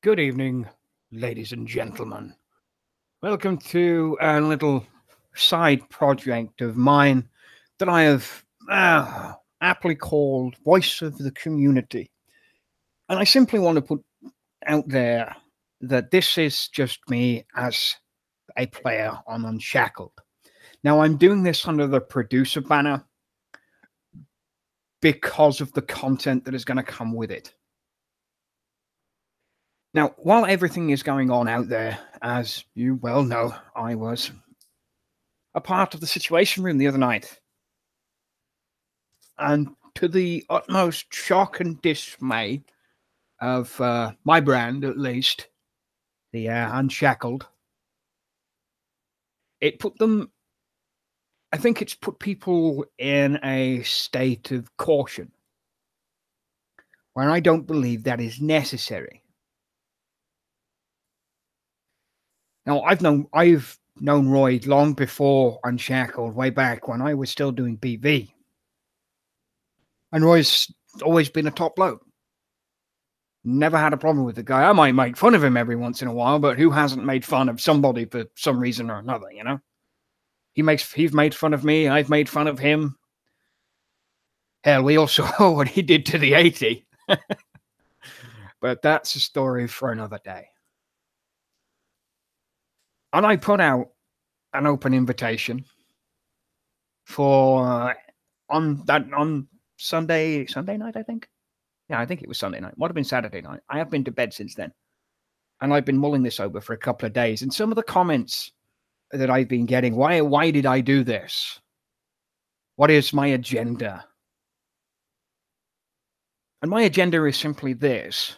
Good evening, ladies and gentlemen. Welcome to a little side project of mine that I have aptly called Voice of the Community. And I simply want to put out there that this is just me as a player on Unshackled. Now, I'm doing this under the producer banner because of the content that is going to come with it. Now, while everything is going on out there, as you well know, I was a part of the Situation Room the other night. And to the utmost shock and dismay of my brand, at least, the Unshackled, it put them, I think it's put people in a state of caution, when I don't believe that is necessary. Now, I've known Roy long before Unshackled, way back when I was still doing BV. And Roy's always been a top bloke. Never had a problem with the guy. I might make fun of him every once in a while, but who hasn't made fun of somebody for some reason or another, you know? He's made fun of me, I've made fun of him. Hell, we all saw what he did to the 80. But that's a story for another day. And I put out an open invitation for on Sunday night, I think. Yeah, I think it was Sunday night. Might have been Saturday night. I have been to bed since then. And I've been mulling this over for a couple of days. And some of the comments that I've been getting, why did I do this? What is my agenda? And my agenda is simply this: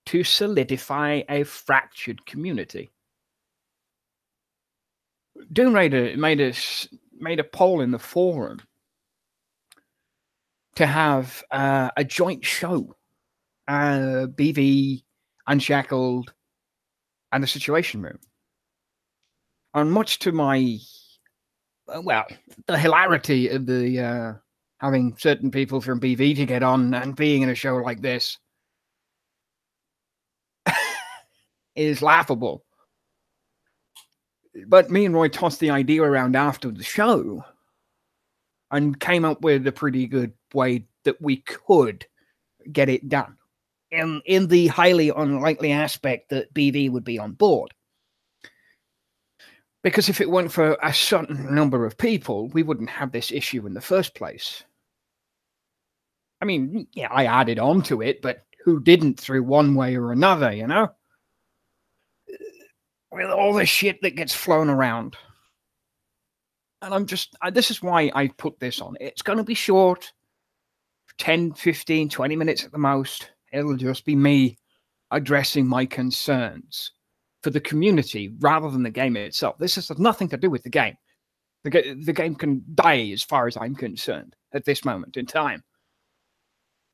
to solidify a fractured community. Doom Raider made a poll in the forum to have a joint show, BV, Unshackled, and the Situation Room. And much to my, the hilarity of the having certain people from BV to get on and being in a show like this is laughable. But me and Roy tossed the idea around after the show and came up with a pretty good way that we could get it done. In the highly unlikely aspect that BV would be on board. Because if it weren't for a certain number of people, we wouldn't have this issue in the first place. I mean, yeah, I added on to it, but who didn't through one way or another, you know? With all the shit that gets flown around. And this is why I put this on. It's going to be short, 10, 15, 20 minutes at the most. It'll just be me addressing my concerns for the community rather than the game itself. This has nothing to do with the game. The game can die as far as I'm concerned at this moment in time.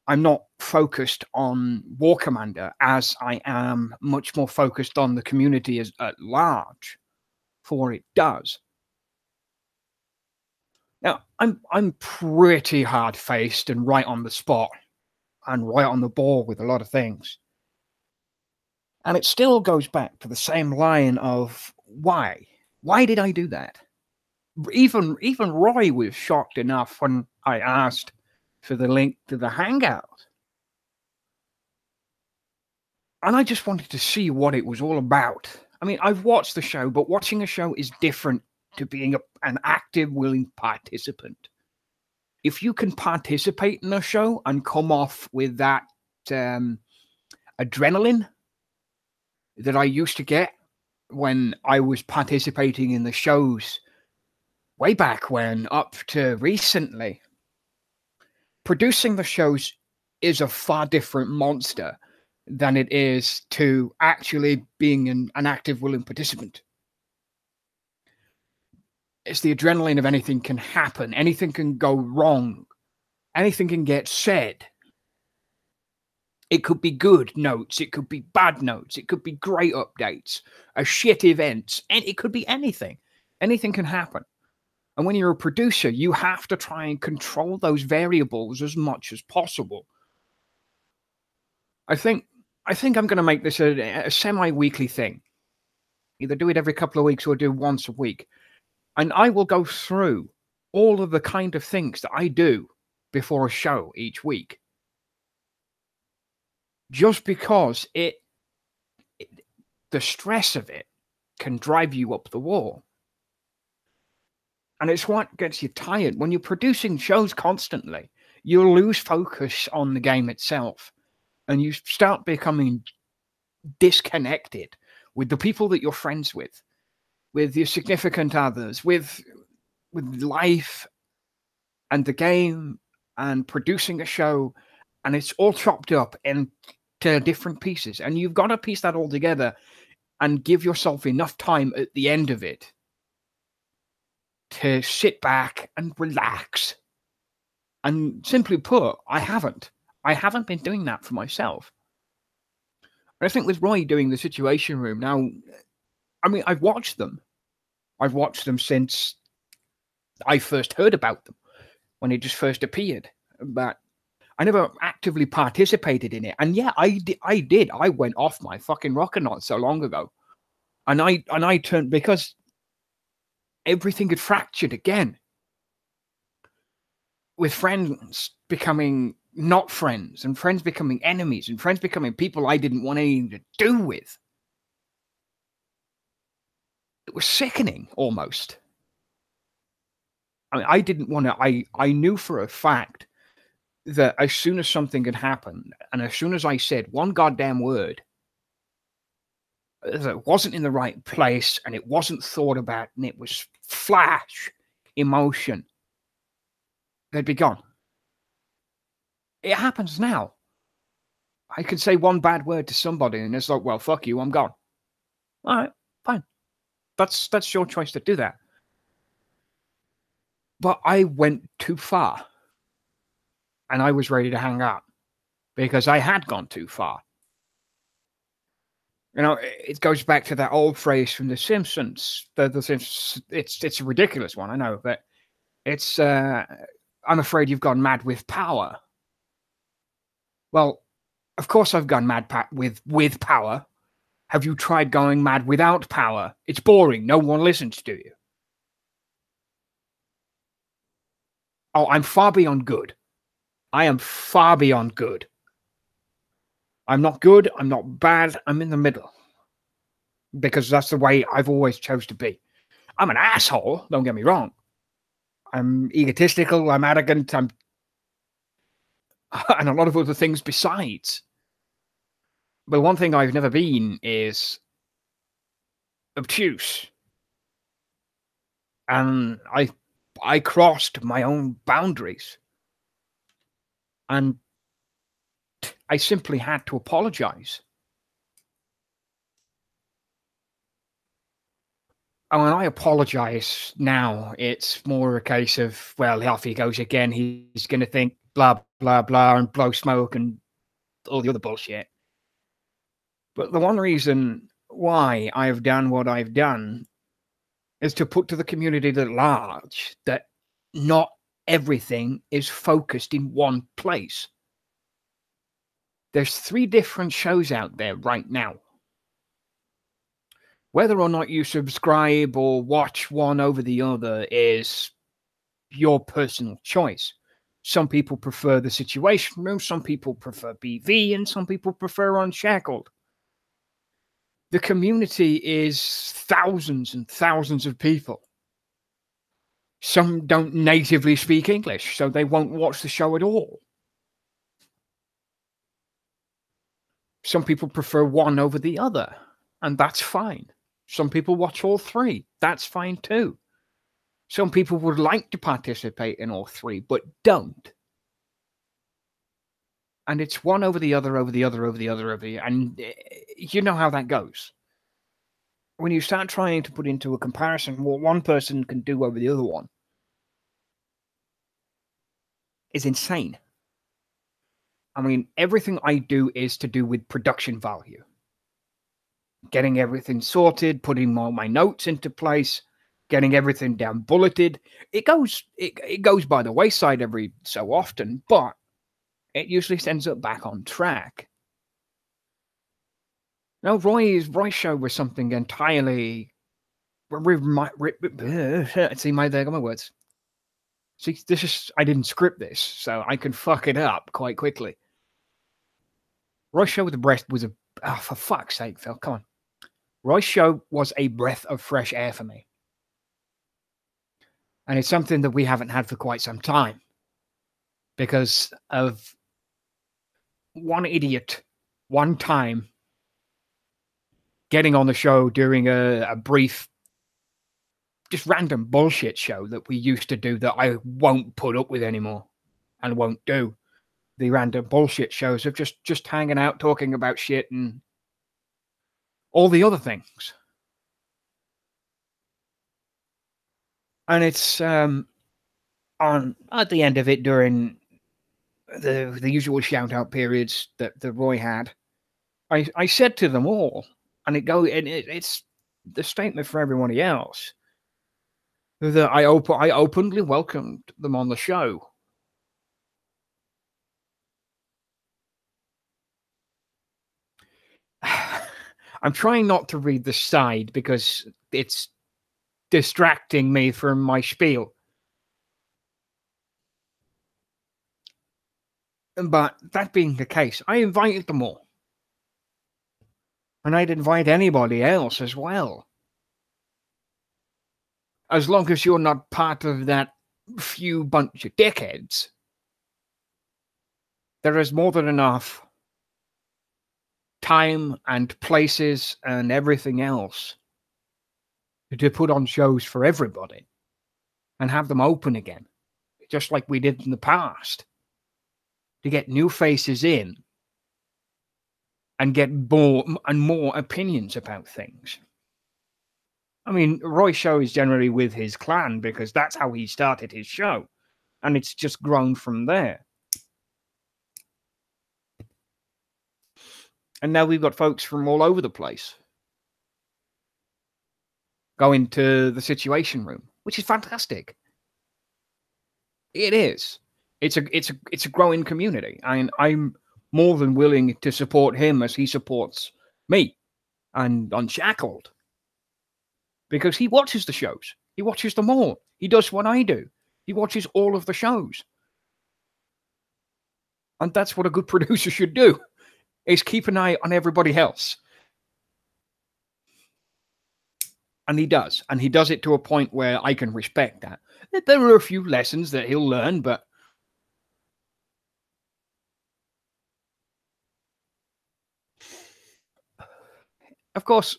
I'm not focused on War Commander as I am much more focused on the community at large for what it does. Now, I'm pretty hard-faced and right on the spot and right on the ball with a lot of things. And it still goes back to the same line of why? Why did I do that? Even Roy was shocked enough when I asked for the link to the Hangout. And I just wanted to see what it was all about. I mean, I've watched the show, but watching a show is different to being an active, willing participant. If you can participate in a show and come off with that adrenaline that I used to get when I was participating in the shows way back when, up to recently, producing the shows is a far different monster than it is to actually being an active, willing participant. It's the adrenaline of anything can happen. Anything can go wrong. Anything can get said. It could be good notes. It could be bad notes. It could be great updates, a shit events, and it could be anything. Anything can happen. And when you're a producer, you have to try and control those variables as much as possible. I think I think I'm going to make this a semi-weekly thing. Either do it every couple of weeks or do once a week. And I will go through all of the kind of things that I do before a show each week. Just because the stress of it can drive you up the wall. And it's what gets you tired. When you're producing shows constantly, you'll lose focus on the game itself. And you start becoming disconnected with the people that you're friends with your significant others, with life and the game and producing a show. And it's all chopped up into different pieces. And you've got to piece that all together and give yourself enough time at the end of it to sit back and relax. And simply put, I haven't been doing that for myself. And I think with Roy doing the Situation Room now, I mean, I've watched them. I've watched them since I first heard about them, when it just first appeared. But I never actively participated in it. And yeah, I did. I went off my fucking rocker not so long ago. And I turned, because everything had fractured again. With friends becoming not friends, and friends becoming enemies, and friends becoming people I didn't want anything to do with. It was sickening, almost. I mean, I didn't want to. I knew for a fact that as soon as something had happened, and as soon as I said one goddamn word that wasn't in the right place, and it wasn't thought about, and it was flash emotion, they'd be gone. It happens now. I could say one bad word to somebody, and it's like, well, fuck you, I'm gone. All right, fine. That's your choice to do that. But I went too far. And I was ready to hang up because I had gone too far. You know, it goes back to that old phrase from The Simpsons. The Simpsons, it's a ridiculous one, I know, but it's I'm afraid you've gone mad with power. Well, of course I've gone mad with power. Have you tried going mad without power? It's boring. No one listens to you. Oh, I'm far beyond good. I am far beyond good. I'm not good. I'm not bad. I'm in the middle. Because that's the way I've always chose to be. I'm an asshole. Don't get me wrong. I'm egotistical. I'm arrogant. And a lot of other things besides. But one thing I've never been is obtuse. And I crossed my own boundaries. And I simply had to apologize. And when I apologize now, it's more a case of, well, off he goes again. He's going to think blah, blah, blah, and blow smoke and all the other bullshit. But the one reason why I've done what I've done is to put to the community at large that not everything is focused in one place. There's 3 different shows out there right now. Whether or not you subscribe or watch one over the other is your personal choice. Some people prefer the Situation Room, some people prefer BV, and some people prefer Unshackled. The community is thousands and thousands of people. Some don't natively speak English, so they won't watch the show at all. Some people prefer one over the other, and that's fine. Some people watch all 3. That's fine too. Some people would like to participate in all 3, but don't. And it's one over the other, over the other, over the other, over the other. And you know how that goes. When you start trying to put into a comparison what one person can do over the other one, is insane. I mean, everything I do is to do with production value. Getting everything sorted, putting all my notes into place, getting everything down bulleted. It goes by the wayside every so often, but it usually ends up back on track. No, Roy's show was something entirely. See, there go my words. See, this is I didn't script this, so I can fuck it up quite quickly. Roy's show with the breast was a for fuck's sake, Phil, come on. Roy's show was a breath of fresh air for me, and it's something that we haven't had for quite some time because of one idiot, one time, getting on the show during a brief, just random bullshit show that we used to do that I won't put up with anymore and won't do. The random bullshit shows of just hanging out, talking about shit and all the other things. And it's on at the end of it during the usual shout out periods that Roy had. I said to them all, and it's the statement for everybody else that I openly welcomed them on the show. I'm trying not to read the side because it's distracting me from my spiel. But that being the case, I invited them all. And I'd invite anybody else as well. As long as you're not part of that few bunch of dickheads. There is more than enough time and places and everything else to put on shows for everybody and have them open again, just like we did in the past, to get new faces in and get more and more opinions about things. I mean, Roy's show is generally with his clan because that's how he started his show, and it's just grown from there. And now we've got folks from all over the place going to the Situation Room, which is fantastic. It is. It's a growing community, and I'm more than willing to support him as he supports me and Unshackled, because he watches the shows. He watches them all. He does what I do. He watches all of the shows, and that's what a good producer should do: is keep an eye on everybody else. And he does. And he does it to a point where I can respect that. There are a few lessons that he'll learn, but of course,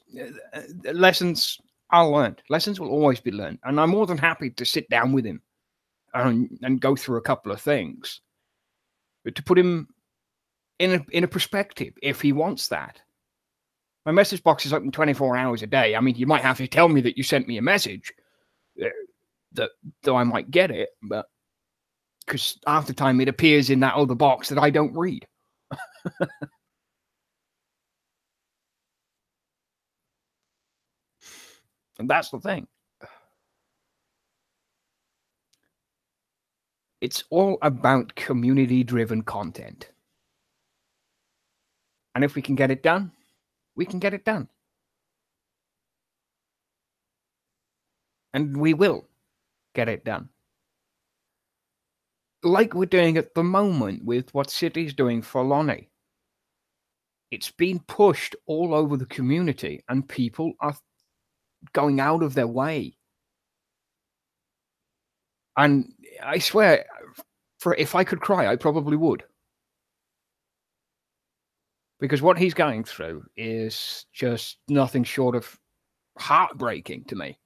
lessons are learned. Lessons will always be learned. And I'm more than happy to sit down with him and go through a couple of things, but to put him in a perspective if he wants that. My message box is open 24 hours a day. I mean, you might have to tell me that you sent me a message, though I might get it, but because half the time it appears in that other box that I don't read. And that's the thing. It's all about community-driven content. And if we can get it done, we can get it done. And we will get it done. Like we're doing at the moment with what City's doing for Lonnie. It's been pushed all over the community, and people are going out of their way. And I swear, if I could cry, I probably would. Because what he's going through is just nothing short of heartbreaking to me.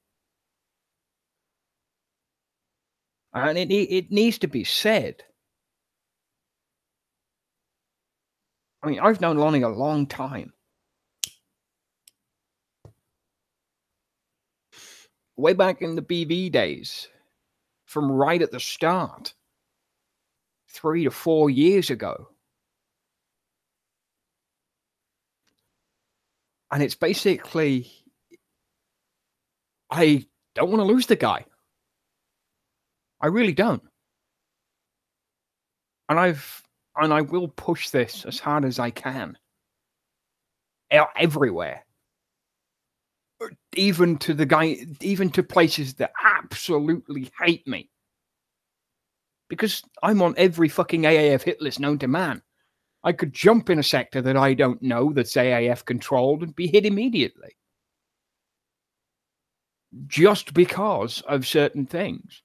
And it needs to be said. I mean, I've known Lonnie a long time. Way back in the BV days, from right at the start, 3 to 4 years ago. And it's basically, I don't want to lose the guy. I really don't. And I will push this as hard as I can. everywhere. Even to places that absolutely hate me. Because I'm on every fucking AAF hit list known to man. I could jump in a sector that I don't know that's AAF controlled and be hit immediately. Just because of certain things.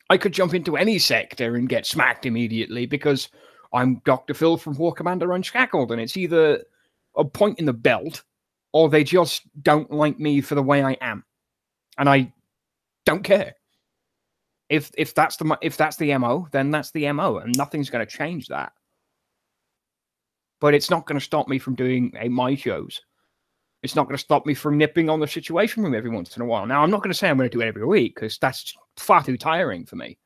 I could jump into any sector and get smacked immediately because I'm Dr. Phil from War Commander Unshackled, and it's either a point in the belt or they just don't like me for the way I am. And I don't care. If that's the MO, then that's the MO, and nothing's going to change that. But it's not going to stop me from doing my shows. It's not going to stop me from nipping on the Situation Room every once in a while. Now, I'm not going to say I'm going to do it every week because that's far too tiring for me.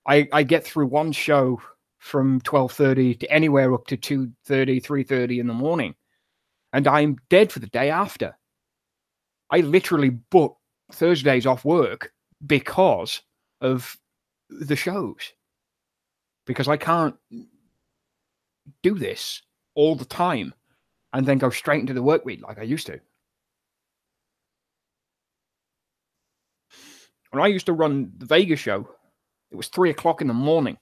I get through one show from 12:30 to anywhere up to 2:30, 3:30 in the morning, and I'm dead for the day after. I literally book Thursdays off work because of the shows. Because I can't do this all the time and then go straight into the work week like I used to. When I used to run the Vegas show, it was 3 o'clock in the morning.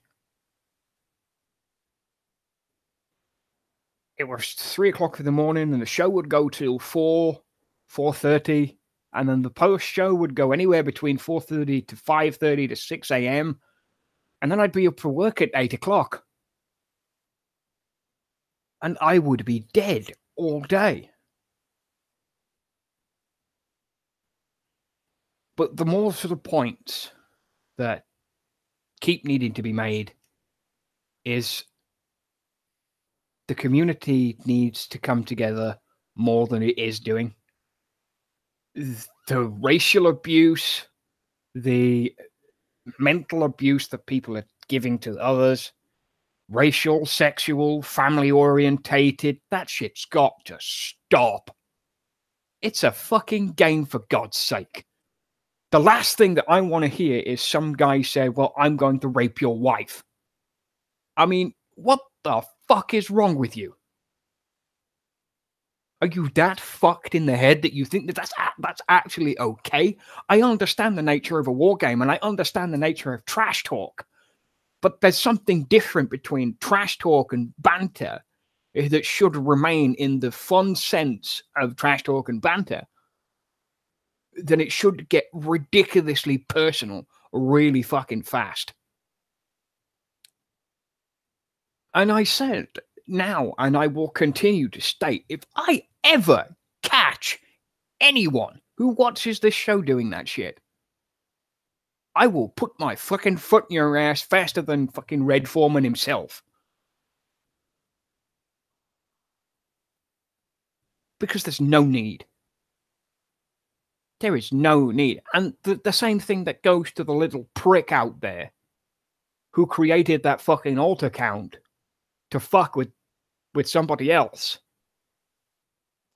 It was 3 o'clock in the morning, and the show would go till 4:30, and then the post show would go anywhere between 4:30 to 5:30 to 6 a.m. And then I'd be up for work at 8 o'clock. And I would be dead all day. But the more sort of points that keep needing to be made is the community needs to come together more than it is doing. The racial abuse, the mental abuse that people are giving to others, racial, sexual, family orientated, that shit's got to stop. It's a fucking game, for God's sake. The last thing that I want to hear is some guy say, well, I'm going to rape your wife. I mean, what the fuck is wrong with you? Are you that fucked in the head that you think that that's actually okay? I understand the nature of a war game, and I understand the nature of trash talk. But there's something different between trash talk and banter that should remain in the fun sense of trash talk and banter. Then it should get ridiculously personal really fucking fast. And I said now, and I will continue to state, if I ever catch anyone who watches this show doing that shit, I will put my fucking foot in your ass faster than fucking Red Foreman himself. Because there's no need. There is no need. And the same thing that goes to the little prick out there who created that fucking alt account to fuck with somebody else.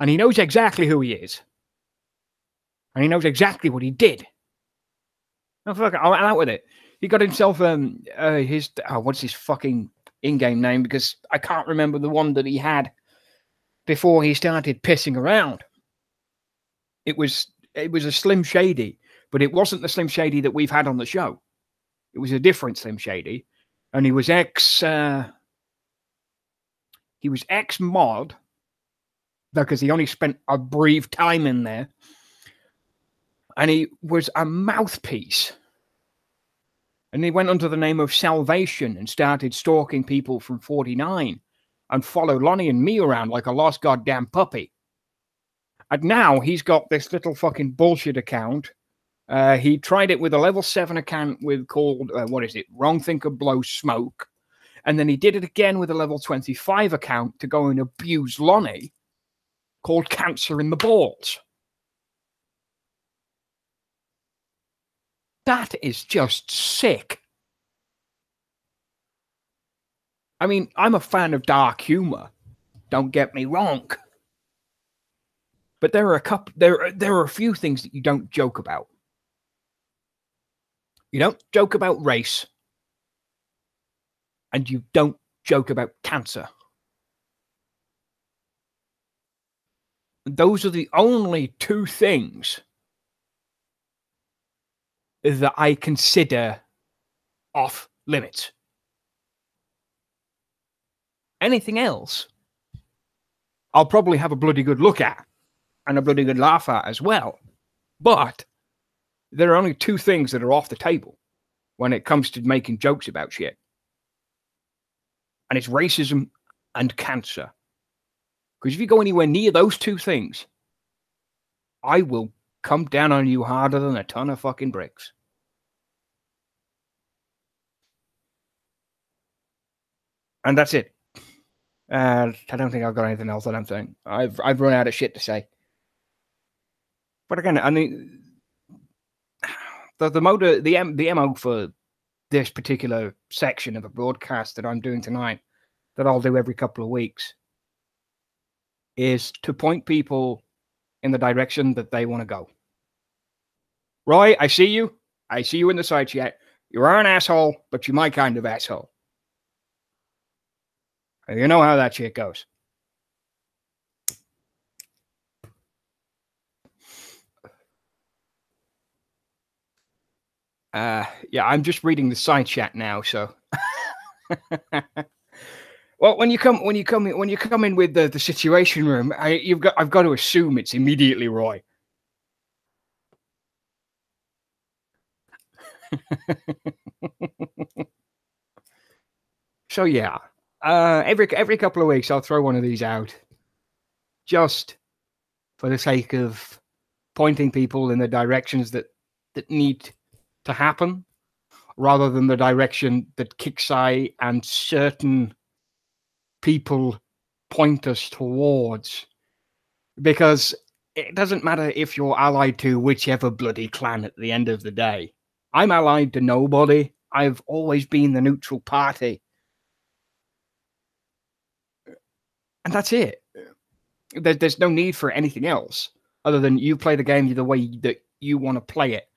And he knows exactly who he is. And he knows exactly what he did. Oh, fuck it, I'm out with it. He got himself what's his fucking in-game name? Because I can't remember the one that he had before he started pissing around. It was a Slim Shady, but it wasn't the Slim Shady that we've had on the show. It was a different Slim Shady, and he was ex-mod, because he only spent a brief time in there, and he was a mouthpiece. And he went under the name of Salvation and started stalking people from 49 and followed Lonnie and me around like a lost goddamn puppy. And now he's got this little fucking bullshit account. He tried it with a level 7 account called Wrong Thinker Blows Smoke. And then he did it again with a level 25 account to go and abuse Lonnie, called Cancer in the Balls. That is just sick. I mean, I'm a fan of dark humor. Don't get me wrong. But there are a few things that you don't joke about. You don't joke about race. And you don't joke about cancer. those are the only two things that I consider off limits. Anything else, I'll probably have a bloody good look at and a bloody good laugh at as well. But there are only two things that are off the table when it comes to making jokes about shit. And it's racism and cancer. Because if you go anywhere near those two things, I will come down on you harder than a ton of fucking bricks. And that's it. I don't think I've got anything else that I'm saying. I've run out of shit to say. But again, I mean, the MO for this particular section of a broadcast that I'm doing tonight, that I'll do every couple of weeks, is to point people in the direction that they want to go. Roy, I see you. I see you in the side chat. You are an asshole, but you're my kind of asshole. You know how that shit goes. Yeah, I'm just reading the side chat now, so. Well, when you come in with the situation room, I've got to assume it's immediately Roy. So yeah, every couple of weeks I'll throw one of these out, just for the sake of pointing people in the directions that need to happen, rather than the direction that Kixeye and certain people point us towards. Because it doesn't matter if you're allied to whichever bloody clan at the end of the day. I'm allied to nobody. I've always been the neutral party. And that's it. There's no need for anything else other than you play the game the way that you want to play it,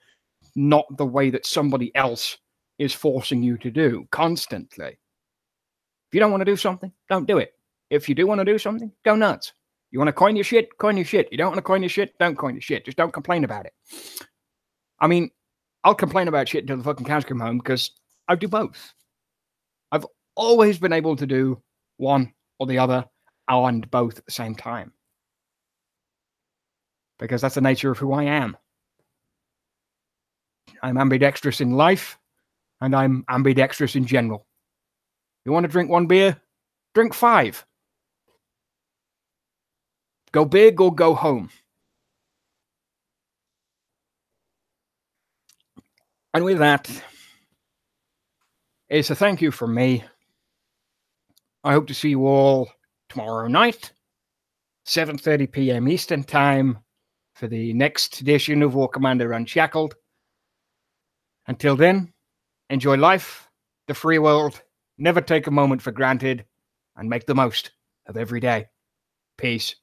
not the way that somebody else is forcing you to do constantly. If you don't want to do something, don't do it. If you do want to do something, go nuts. You want to coin your shit? Coin your shit. You don't want to coin your shit? Don't coin your shit. Just don't complain about it. I mean, I'll complain about shit until the fucking cows come home because I do both. I've always been able to do one or the other and both at the same time. Because that's the nature of who I am. I'm ambidextrous in life, and I'm ambidextrous in general. You want to drink one beer? Drink 5. Go big or go home. And with that, it's a thank you from me. I hope to see you all tomorrow night, 7:30 p.m. Eastern Time, for the next edition of War Commander Unshackled. Until then, enjoy life, the free world, never take a moment for granted, and make the most of every day. Peace.